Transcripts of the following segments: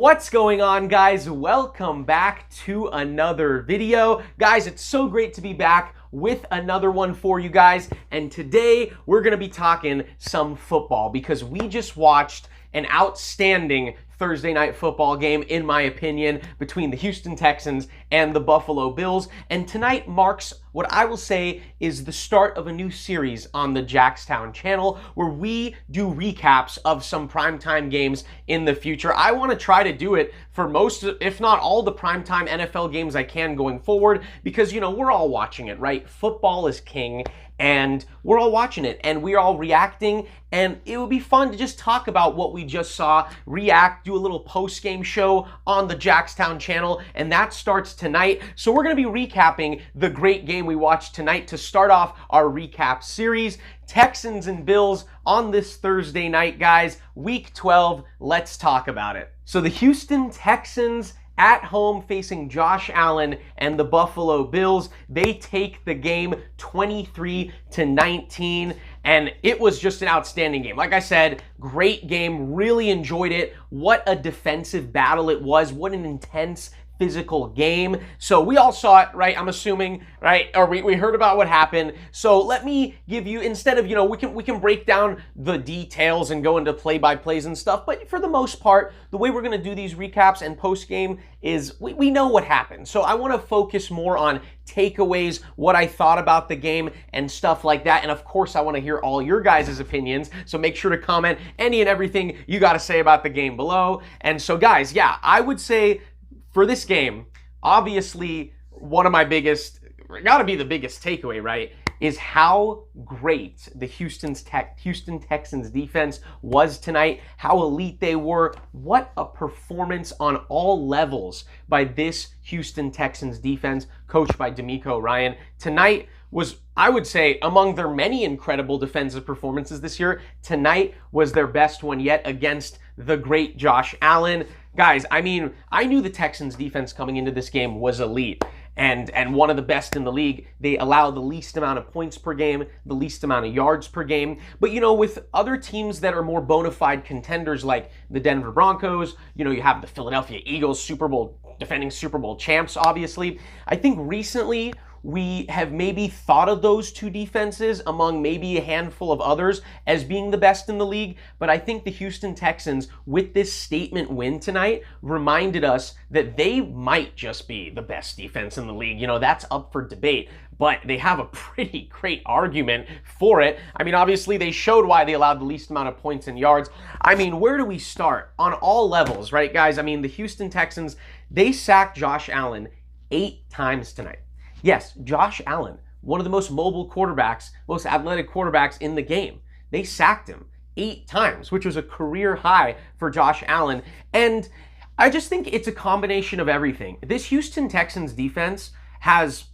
What's going on, guys? Welcome back to another video. Guys, it's so great to be back with another one for you guys. And today we're going to be talking some football because we just watched an outstanding Thursday night football game, in my opinion, between the Houston Texans and the Buffalo Bills. And tonight marks what I will say is the start of a new series on the JaxTown channel where we do recaps of some primetime games in the future. I want to try to do it for most, if not all, the primetime NFL games I can going forward because, you know, we're all watching it, right? Football is king. And we're all watching it and we're all reacting, and it would be fun to just talk about what we just saw, react, do a little post-game show on the JaxTown channel, and that starts tonight. So we're going to be recapping the great game we watched tonight to start off our recap series. Texans and Bills on this Thursday night, guys. Week 12, let's talk about it. So the Houston Texans at home facing Josh Allen and the Buffalo Bills. They take the game 23-19, and it was just an outstanding game. Like I said, great game, really enjoyed it. What a defensive battle it was. What an intense physical game. So we all saw it, right? I'm assuming, right? Or we heard about what happened. So let me give you, instead of, you know, we can break down the details and go into play-by-plays and stuff, but for the most part, the way we're going to do these recaps and post-game is we know what happened. So I want to focus more on takeaways, what I thought about the game and stuff like that. And of course, I want to hear all your guys' opinions. So make sure to comment any and everything you got to say about the game below. And so guys, yeah, I would say for this game, obviously, one of my biggest, gotta be the biggest takeaway, right, is how great the Houston Texans defense was tonight, how elite they were. What a performance on all levels by this Houston Texans defense, coached by DeMeco Ryan. Tonight was, I would say, among their many incredible defensive performances this year, tonight was their best one yet against the great Josh Allen. Guys, I mean, I knew the Texans defense coming into this game was elite and one of the best in the league. They allow the least amount of points per game, the least amount of yards per game. But, you know, with other teams that are more bona fide contenders like the Denver Broncos, you know, you have the Philadelphia Eagles, defending Super Bowl champs, obviously. I think recently we have maybe thought of those two defenses among maybe a handful of others as being the best in the league. But I think the Houston Texans, with this statement win tonight, reminded us that they might just be the best defense in the league. You know, that's up for debate, but they have a pretty great argument for it. I mean, obviously they showed why they allowed the least amount of points and yards. I mean, where do we start? On all levels, right, guys? I mean, the Houston Texans, they sacked Josh Allen 8 times tonight. Yes, Josh Allen, one of the most mobile quarterbacks, most athletic quarterbacks in the game. They sacked him 8 times, which was a career high for Josh Allen. And I just think it's a combination of everything. This Houston Texans defense has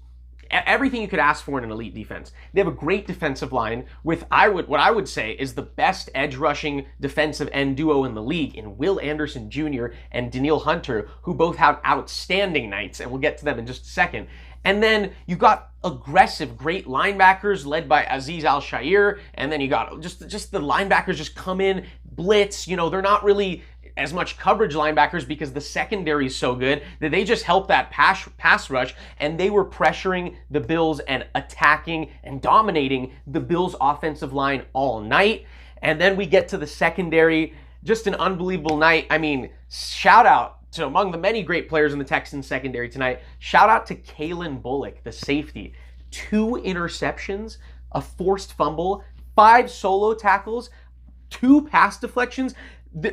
everything you could ask for in an elite defense. They have a great defensive line with what I would say is the best edge rushing defensive end duo in the league in Will Anderson Jr. and Danielle Hunter, who both had outstanding nights, and we'll get to them in just a second. And then you got aggressive, great linebackers led by Azeez Al-Shaair, and then you got just the linebackers just come in, blitz. You know, they're not really as much coverage linebackers because the secondary is so good that they just help that pass rush, and they were pressuring the Bills and attacking and dominating the Bills' offensive line all night. And then we get to the secondary, just an unbelievable night. I mean, shout out to among the many great players in the Texans secondary tonight. Shout out to Kalen Bullock, the safety. 2 interceptions, a forced fumble, 5 solo tackles, 2 pass deflections.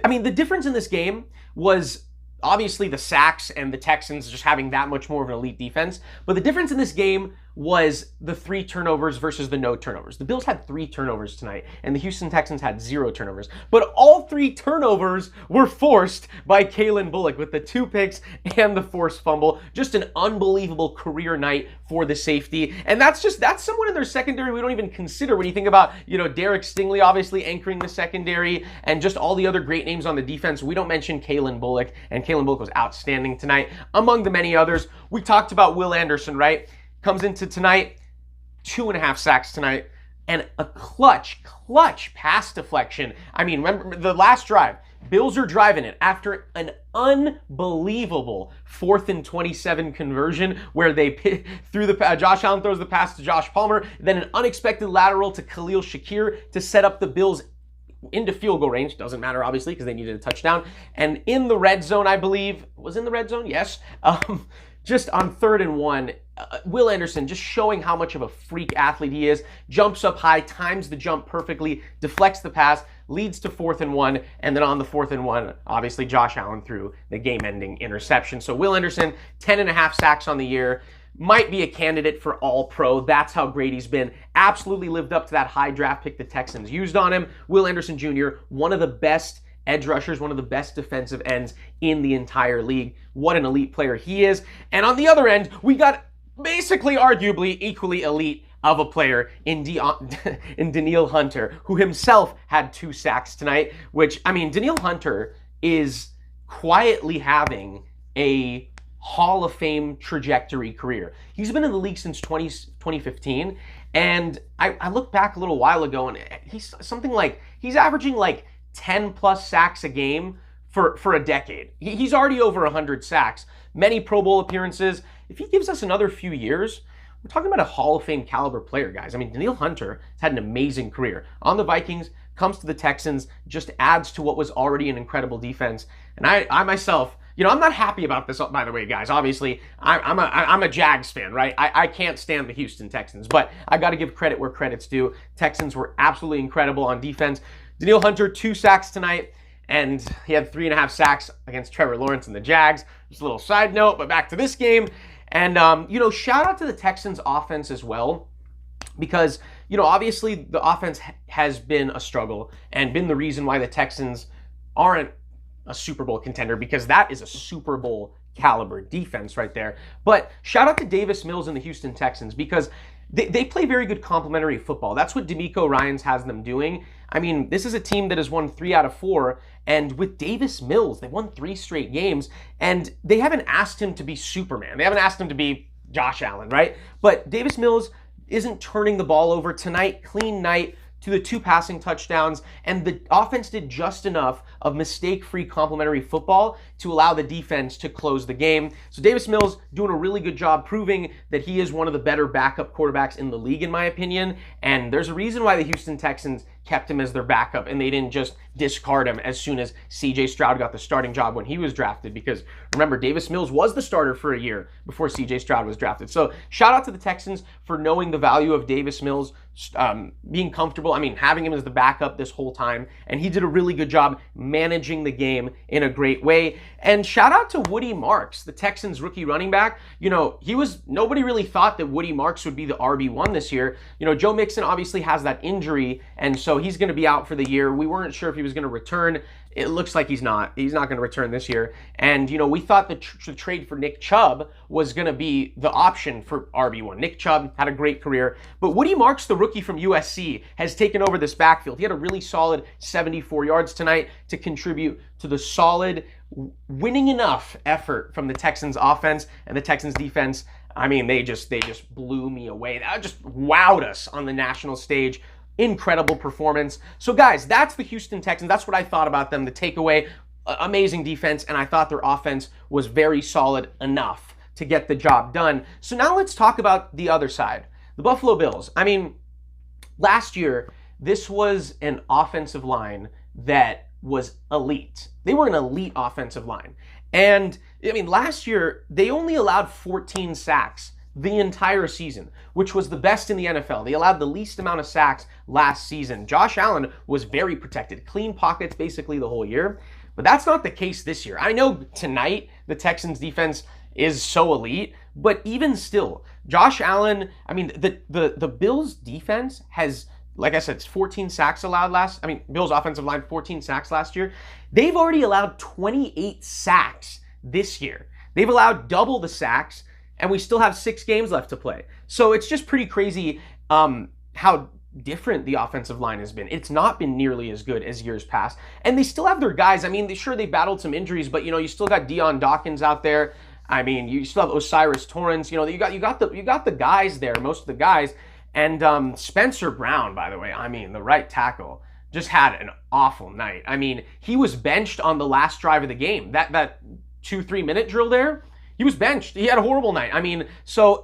I mean, the difference in this game was obviously the sacks and the Texans just having that much more of an elite defense. But the difference in this game was the 3 turnovers versus the no turnovers. The Bills had 3 turnovers tonight, and the Houston Texans had 0 turnovers. But all 3 turnovers were forced by Kalen Bullock with the 2 picks and the forced fumble. Just an unbelievable career night for the safety. And that's someone in their secondary we don't even consider when you think about, you know, Derek Stingley obviously anchoring the secondary and just all the other great names on the defense. We don't mention Kalen Bullock, and Kalen Bullock was outstanding tonight among the many others. We talked about Will Anderson, right? Comes into tonight, 2.5 sacks tonight, and a clutch pass deflection. I mean, remember the last drive, Bills are driving it after an unbelievable 4th and 27 conversion where they threw the Josh Allen throws the pass to Josh Palmer, then an unexpected lateral to Khalil Shakir to set up the Bills into field goal range. Doesn't matter, obviously, because they needed a touchdown. And in the red zone, I believe, was in the red zone? Yes. Just on 3rd and 1, Will Anderson just showing how much of a freak athlete he is. Jumps up high, times the jump perfectly, deflects the pass, leads to 4th and 1, and then on the 4th and 1, obviously Josh Allen threw the game-ending interception. So Will Anderson, 10.5 sacks on the year, might be a candidate for All-Pro. That's how great he's been. Absolutely lived up to that high draft pick the Texans used on him. Will Anderson Jr., one of the best edge rushers, one of the best defensive ends in the entire league. What an elite player he is. And on the other end, we got basically arguably equally elite of a player in Danielle Hunter, who himself had 2 sacks tonight, which, I mean, Danielle Hunter is quietly having a Hall of Fame trajectory career. He's been in the league since 2015, and I looked back a little while ago, and he's averaging like 10 plus sacks a game for a decade. He's already over 100 sacks, many Pro Bowl appearances. If he gives us another few years, we're talking about a Hall of Fame caliber player, guys. I mean, Danielle Hunter has had an amazing career. On the Vikings, comes to the Texans, just adds to what was already an incredible defense. And I myself, you know, I'm not happy about this, by the way, guys. Obviously, I'm a Jags fan, right? I can't stand the Houston Texans, but I got to give credit where credit's due. Texans were absolutely incredible on defense. Danielle Hunter, 2 sacks tonight, and he had 3.5 sacks against Trevor Lawrence and the Jags. Just a little side note, but back to this game. And, you know, shout out to the Texans offense as well, because, you know, obviously the offense has been a struggle and been the reason why the Texans aren't a Super Bowl contender, because that is a Super Bowl caliber defense right there. But shout out to Davis Mills and the Houston Texans, because they play very good complementary football. That's what DeMeco Ryans has them doing. I mean, this is a team that has won 3 out of 4, and with Davis Mills, they won 3 straight games, and they haven't asked him to be Superman. They haven't asked him to be Josh Allen, right? But Davis Mills isn't turning the ball over tonight. Clean night to the 2 passing touchdowns, and the offense did just enough of mistake-free complementary football to allow the defense to close the game. So Davis Mills doing a really good job proving that he is one of the better backup quarterbacks in the league, in my opinion, and there's a reason why the Houston Texans kept him as their backup, and they didn't just discard him as soon as C.J. Stroud got the starting job when he was drafted, because remember, Davis Mills was the starter for a year before C.J. Stroud was drafted. So shout out to the Texans for knowing the value of Davis Mills, being comfortable, having him as the backup this whole time, and he did a really good job managing the game in a great way. And shout out to Woody Marks, the Texans rookie running back. You know, nobody really thought that Woody Marks would be the RB1 this year. You know, Joe Mixon obviously has that injury, and so he's going to be out for the year. We weren't sure if he was going to return. It looks like he's not. He's not going to return this year. And, you know, we thought the trade for Nick Chubb was going to be the option for RB1. Nick Chubb had a great career. But Woody Marks, the rookie from USC, has taken over this backfield. He had a really solid 74 yards tonight to contribute to the solid, winning enough effort from the Texans offense and the Texans defense. They just blew me away. That just wowed us on the national stage. Incredible performance. So guys, that's the Houston Texans. That's what I thought about them. The takeaway, amazing defense, and I thought their offense was very solid enough to get the job done. So now let's talk about the other side, the Buffalo Bills. Last year, this was an offensive line that was elite. They were an elite offensive line. And last year, they only allowed 14 sacks the entire season, which was the best in the NFL. They allowed the least amount of sacks last season. Josh Allen was very protected, clean pockets basically the whole year, but that's not the case this year. I know tonight the Texans defense is so elite, but even still, Josh Allen, the Bills defense has, like I said, it's 14 sacks allowed Bills offensive line, 14 sacks last year. They've already allowed 28 sacks this year. They've allowed double the sacks, and we still have 6 games left to play. So it's just pretty crazy how different the offensive line has been. It's not been nearly as good as years past. And they still have their guys. They battled some injuries, but, you still got Deion Dawkins out there. You still have Osiris Torrance. You got the guys there, most of the guys. And Spencer Brown, by the way, the right tackle. just had an awful night. I mean, he was benched on the last drive of the game. That 2-3 minute drill there, he was benched. He had a horrible night. I mean, so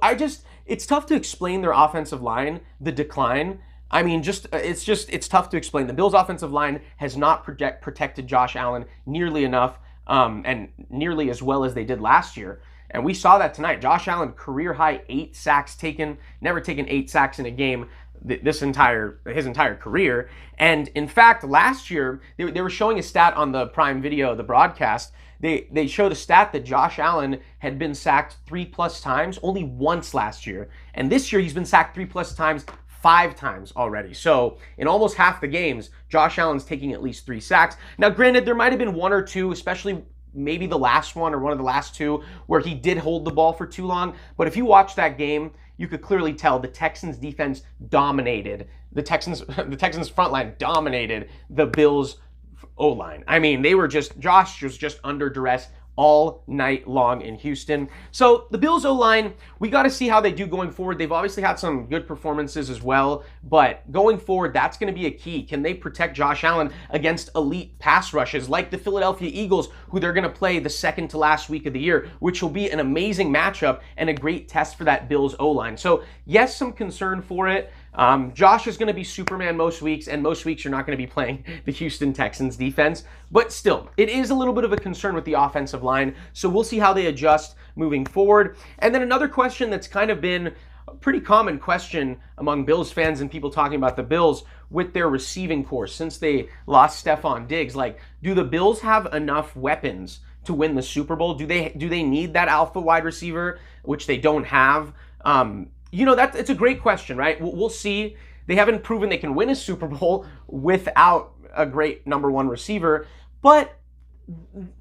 it's tough to explain their offensive line, the decline. I mean, it's tough to explain. The Bills' offensive line has not protected Josh Allen nearly enough, and nearly as well as they did last year. And we saw that tonight. Josh Allen, career high 8 sacks taken, never taken 8 sacks in a game his entire career. And in fact, last year, they were showing a stat on the Prime Video, the broadcast. They showed a stat that Josh Allen had been sacked 3+ times only once last year. And this year, he's been sacked 3+ times 5 times already. So in almost half the games, Josh Allen's taking at least 3 sacks. Now, granted, there might have been 1 or 2, especially maybe the last one or one of the last 2, where he did hold the ball for too long. But if you watch that game, you could clearly tell the Texans defense dominated. The Texans front line dominated the Bills O-line. I mean, Josh was just under duress all night long in Houston. So the Bills O-line, we got to see how they do going forward. They've obviously had some good performances as well, but going forward, that's going to be a key. Can they protect Josh Allen against elite pass rushes like the Philadelphia Eagles, who they're going to play the second to last week of the year, which will be an amazing matchup and a great test for that Bills O-line. So yes, some concern for it. Josh is going to be Superman most weeks, and most weeks you're not going to be playing the Houston Texans defense. But still, it is a little bit of a concern with the offensive line, so we'll see how they adjust moving forward. And then another question that's kind of been a pretty common question among Bills fans and people talking about the Bills with their receiving corps since they lost Stephon Diggs. Like, do the Bills have enough weapons to win the Super Bowl? Do they need that alpha wide receiver, which they don't have? It's a great question, right? We'll see. They haven't proven they can win a Super Bowl without a great number 1 receiver. But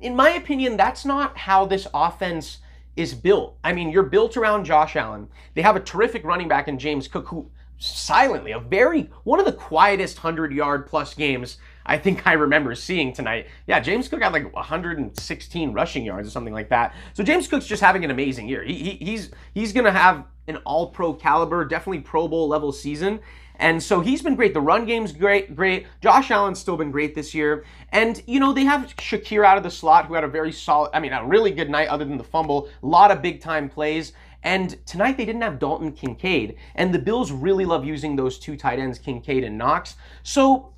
in my opinion, that's not how this offense is built. I mean, you're built around Josh Allen. They have a terrific running back in James Cook, who silently, one of the quietest 100-yard plus games I think I remember seeing tonight. Yeah, James Cook had like 116 rushing yards or something like that. So James Cook's just having an amazing year. He's going to have an all-pro caliber, definitely Pro Bowl level season. And so he's been great. The run game's great. Josh Allen's still been great this year. And, they have Shakir out of the slot, who had a really good night other than the fumble. A lot of big-time plays. And tonight they didn't have Dalton Kincaid. And the Bills really love using those 2 tight ends, Kincaid and Knox. So,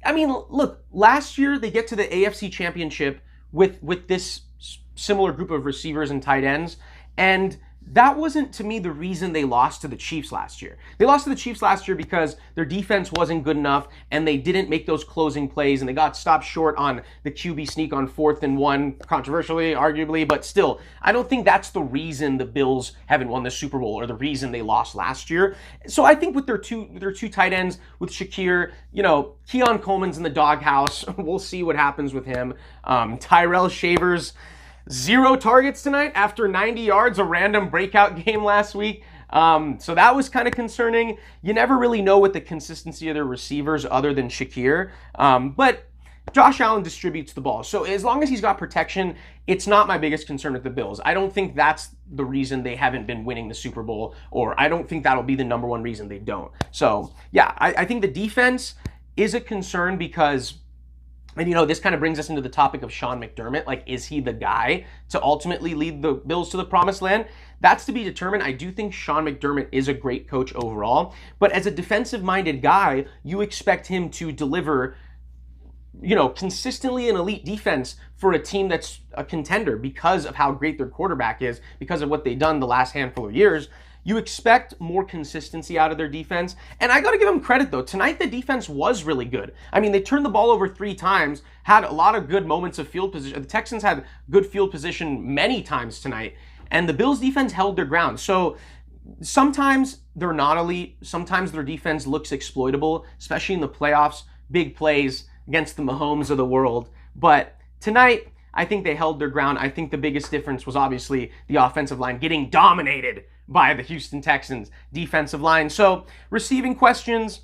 I mean, look, last year they get to the AFC Championship with this similar group of receivers and tight ends. And that wasn't, to me, the reason they lost to the Chiefs last year. They lost to the Chiefs last year because their defense wasn't good enough and they didn't make those closing plays, and they got stopped short on the QB sneak on 4th and 1, controversially, arguably, but still, I don't think that's the reason the Bills haven't won the Super Bowl or the reason they lost last year. So I think with their two tight ends, with Shakir, Keon Coleman's in the doghouse. We'll see what happens with him. Tyrell Shavers, 0 targets tonight after 90 yards, a random breakout game last week. So that was kind of concerning. You never really know with the consistency of their receivers other than Shakir. But Josh Allen distributes the ball. So as long as he's got protection, it's not my biggest concern with the Bills. I don't think that's the reason they haven't been winning the Super Bowl, or I don't think that'll be the number 1 reason they don't. So yeah, I think the defense is a concern because, and this kind of brings us into the topic of Sean McDermott. Like, is he the guy to ultimately lead the Bills to the promised land? That's to be determined. I do think Sean McDermott is a great coach overall, but as a defensive-minded guy, you expect him to deliver, consistently an elite defense for a team that's a contender because of how great their quarterback is, because of what they've done the last handful of years. You expect more consistency out of their defense. And I got to give them credit, though. Tonight, the defense was really good. I mean, they turned the ball over 3 times, had a lot of good moments of field position. The Texans had good field position many times tonight, and the Bills' defense held their ground. So sometimes they're not elite. Sometimes their defense looks exploitable, especially in the playoffs, big plays against the Mahomes of the world. But tonight, I think they held their ground. I think the biggest difference was obviously the offensive line getting dominated by the Houston Texans defensive line. So receiving questions,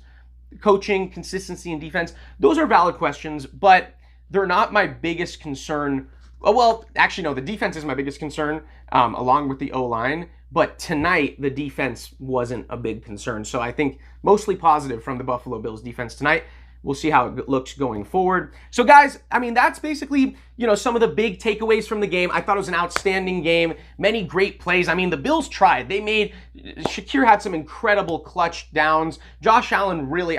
coaching, consistency, and defense, those are valid questions, but they're not my biggest concern. Well, actually, no, the defense is my biggest concern, along with the O-line. But tonight, the defense wasn't a big concern. So I think mostly positive from the Buffalo Bills defense tonight. We'll see how it looks going forward. So guys, I mean, that's basically, some of the big takeaways from the game. I thought it was an outstanding game. Many great plays. I mean, the Bills tried. Shakir had some incredible clutch downs. Josh Allen really,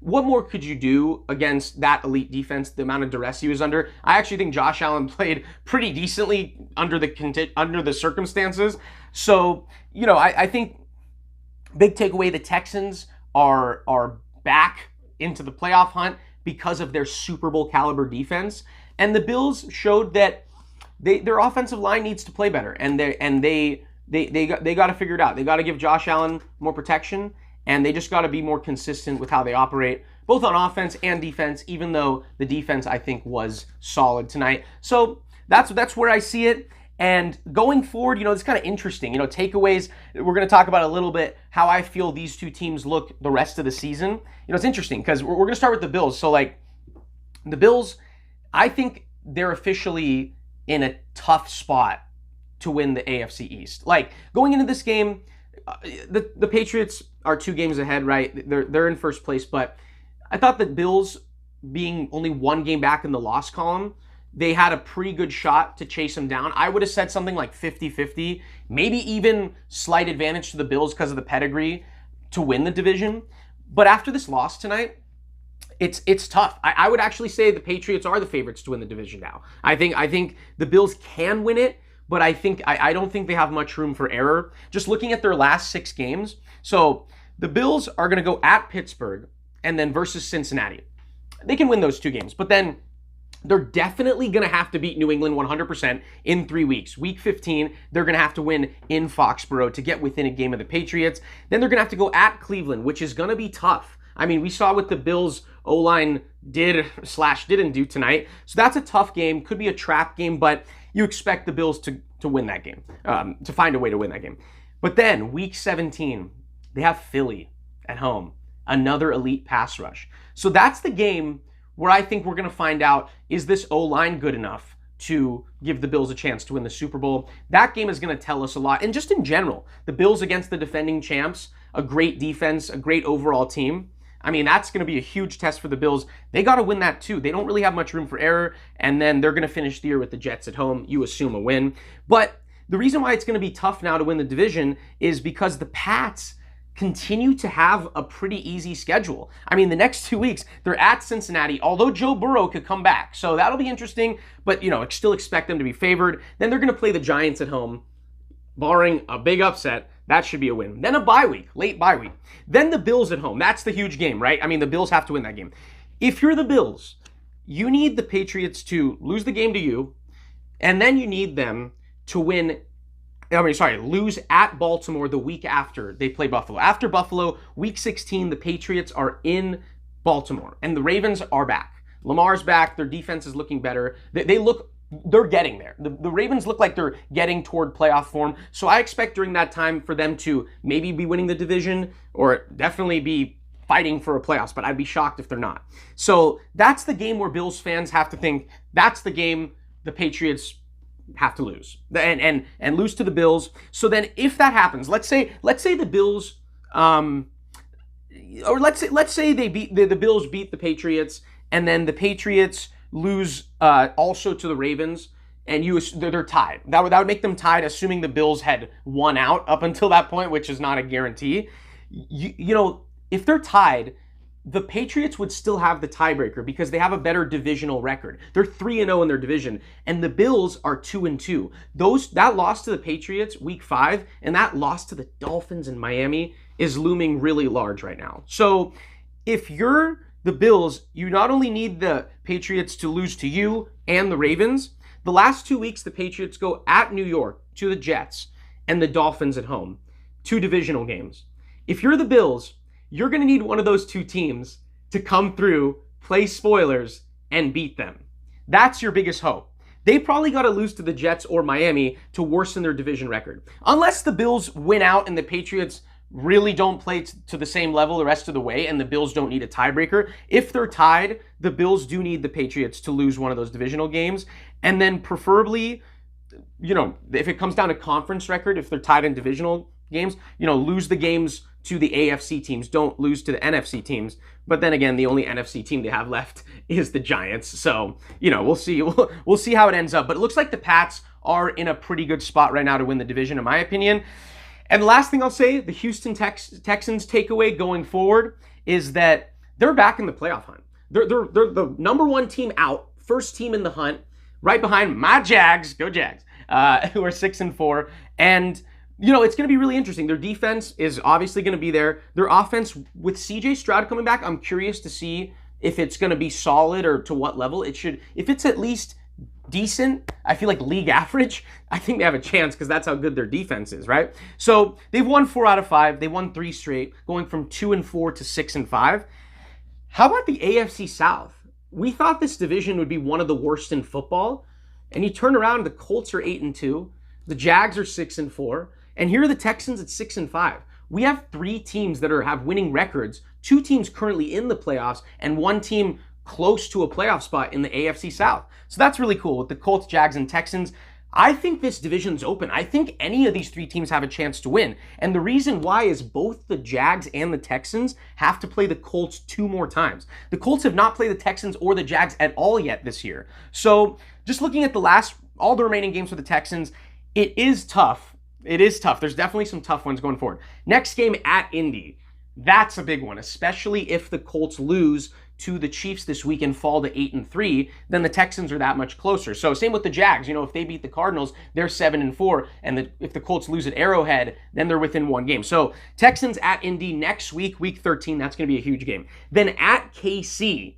what more could you do against that elite defense, the amount of duress he was under? I actually think Josh Allen played pretty decently under the circumstances. So, I think big takeaway, the Texans are back into the playoff hunt because of their Super Bowl caliber defense. And the Bills showed that their offensive line needs to play better, and they got to figure it out. They got to give Josh Allen more protection, and they just got to be more consistent with how they operate, both on offense and defense, even though the defense, I think, was solid tonight. So that's where I see it. And going forward, it's kind of interesting. Takeaways, we're going to talk about a little bit how I feel these two teams look the rest of the season. It's interesting because we're going to start with the Bills. So, the Bills, I think they're officially in a tough spot to win the AFC East. Going into this game, the Patriots are 2 games ahead, right? They're in first place, but I thought the Bills, being only 1 game back in the loss column, they had a pretty good shot to chase them down. I would have said something like 50-50, maybe even slight advantage to the Bills because of the pedigree to win the division. But after this loss tonight, it's tough. I would actually say the Patriots are the favorites to win the division now. I think the Bills can win it, but I don't think they have much room for error. Just looking at their last 6 games. So the Bills are going to go at Pittsburgh and then versus Cincinnati. They can win those 2 games, but then they're definitely going to have to beat New England 100% in 3 weeks. Week 15, they're going to have to win in Foxborough to get within a game of the Patriots. Then they're going to have to go at Cleveland, which is going to be tough. We saw what the Bills O-line didn't do tonight. So that's a tough game. Could be a trap game, but you expect the Bills to win that game, to find a way to win that game. But then, Week 17, they have Philly at home, another elite pass rush. So that's the game where I think we're going to find out, is this O-line good enough to give the Bills a chance to win the Super Bowl? That game is going to tell us a lot. And just in general, the Bills against the defending champs, a great defense, a great overall team. That's going to be a huge test for the Bills. They got to win that too. They don't really have much room for error. And then they're going to finish the year with the Jets at home. You assume a win. But the reason why it's going to be tough now to win the division is because the Pats continue to have a pretty easy schedule. The next 2 weeks, they're at Cincinnati, although Joe Burrow could come back. So that'll be interesting, but, still expect them to be favored. Then they're going to play the Giants at home, barring a big upset. That should be a win. Then a bye week, late bye week. Then the Bills at home. That's the huge game, right? The Bills have to win that game. If you're the Bills, you need the Patriots to lose the game to you, and then you need them to lose at Baltimore the week after they play Buffalo. After Buffalo, Week 16, the Patriots are in Baltimore, and the Ravens are back. Lamar's back. Their defense is looking better. They're getting there. The Ravens look like they're getting toward playoff form, so I expect during that time for them to maybe be winning the division or definitely be fighting for a playoffs, but I'd be shocked if they're not. So that's the game where Bills fans have to think that's the game the Patriots have to lose and lose to the Bills. So then if that happens, let's say the Bills or let's say they beat the Bills beat the Patriots, and then the Patriots lose also to the Ravens, and they're tied. That would make them tied, assuming the Bills had won out up until that point, which is not a guarantee. If they're tied, the Patriots would still have the tiebreaker because they have a better divisional record. They're 3-0 in their division, and the Bills are 2-2. That loss to the Patriots Week 5 and that loss to the Dolphins in Miami is looming really large right now. So if you're the Bills, you not only need the Patriots to lose to you and the Ravens. The last 2 weeks, the Patriots go at New York to the Jets and the Dolphins at home. 2 divisional games. If you're the Bills, you're going to need one of those 2 teams to come through, play spoilers, and beat them. That's your biggest hope. They probably got to lose to the Jets or Miami to worsen their division record. Unless the Bills win out and the Patriots really don't play to the same level the rest of the way and the Bills don't need a tiebreaker. If they're tied, the Bills do need the Patriots to lose one of those divisional games. And then preferably, if it comes down to conference record, if they're tied in divisional games, lose the games to the AFC teams, don't lose to the NFC teams. But then again, the only NFC team they have left is the Giants. So, we'll see. We'll see how it ends up. But it looks like the Pats are in a pretty good spot right now to win the division, in my opinion. And the last thing I'll say, the Houston Texans takeaway going forward is that they're back in the playoff hunt. They're the number one team out, first team in the hunt, right behind my Jags, go Jags, who are 6-4. And it's going to be really interesting. Their defense is obviously going to be there. Their offense, with CJ Stroud coming back, I'm curious to see if it's going to be solid or to what level it should. If it's at least decent, I feel like league average, I think they have a chance because that's how good their defense is, right? So they've won 4 out of 5. They won 3 straight, going from 2-4 to 6-5. How about the AFC South? We thought this division would be one of the worst in football, and you turn around, the Colts are 8-2, the Jags are 6-4, and here are the Texans at 6-5. We have 3 teams that have winning records, 2 teams currently in the playoffs, and 1 team close to a playoff spot in the AFC South. So that's really cool with the Colts, Jags, and Texans. I think this division's open. I think any of these 3 teams have a chance to win. And the reason why is both the Jags and the Texans have to play the Colts 2 more times. The Colts have not played the Texans or the Jags at all yet this year. So just looking at all the remaining games for the Texans, it is tough. It is tough. There's definitely some tough ones going forward. Next game at Indy. That's a big one, especially if the Colts lose to the Chiefs this week and fall to 8-3, then the Texans are that much closer. So same with the Jags. If they beat the Cardinals, they're 7-4, and if the Colts lose at Arrowhead, then they're within 1 game. So Texans at Indy next week, week 13, that's going to be a huge game. Then at KC,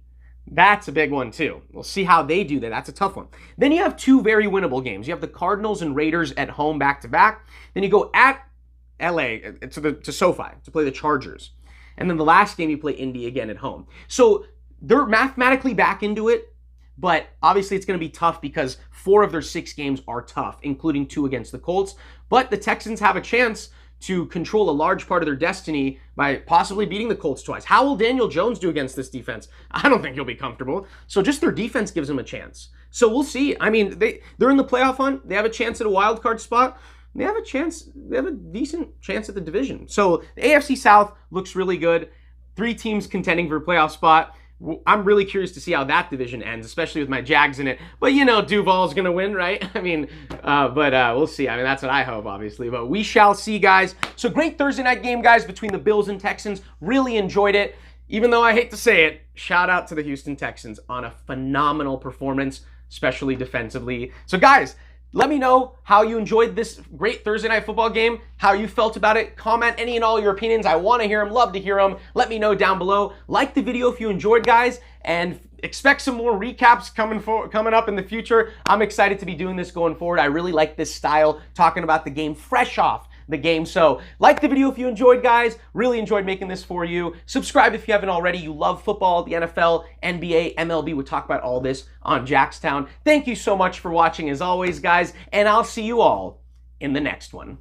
that's a big one too. We'll see how they do that. That's a tough one. Then you have 2 very winnable games. You have the Cardinals and Raiders at home back-to-back. Then you go at LA to SoFi to play the Chargers. And then the last game you play Indy again at home. So they're mathematically back into it, but obviously it's going to be tough because 4 of their 6 games are tough, including 2 against the Colts. But the Texans have a chance to control a large part of their destiny by possibly beating the Colts twice. How will Daniel Jones do against this defense? I don't think he'll be comfortable. So just their defense gives them a chance. So we'll see. I mean, they're in the playoff hunt. They have a chance at a wild card spot. They have a decent chance at the division. So the AFC South looks really good. 3 teams contending for a playoff spot. I'm really curious to see how that division ends, especially with my Jags in it. But Duval's going to win, right? I mean, we'll see. I mean, that's what I hope, obviously. But we shall see, guys. So great Thursday night game, guys, between the Bills and Texans. Really enjoyed it. Even though I hate to say it, shout out to the Houston Texans on a phenomenal performance, especially defensively. So, guys, let me know how you enjoyed this great Thursday night football game, how you felt about it. Comment any and all your opinions. I want to hear them, love to hear them. Let me know down below. Like the video if you enjoyed, guys, and expect some more recaps coming up in the future. I'm excited to be doing this going forward. I really like this style, talking about the game fresh off the game. So like the video if you enjoyed, guys. Really enjoyed making this for you. Subscribe if you haven't already. You love football, the NFL, NBA, MLB. We'll talk about all this on JaxTown. Thank you so much for watching as always, guys, and I'll see you all in the next one.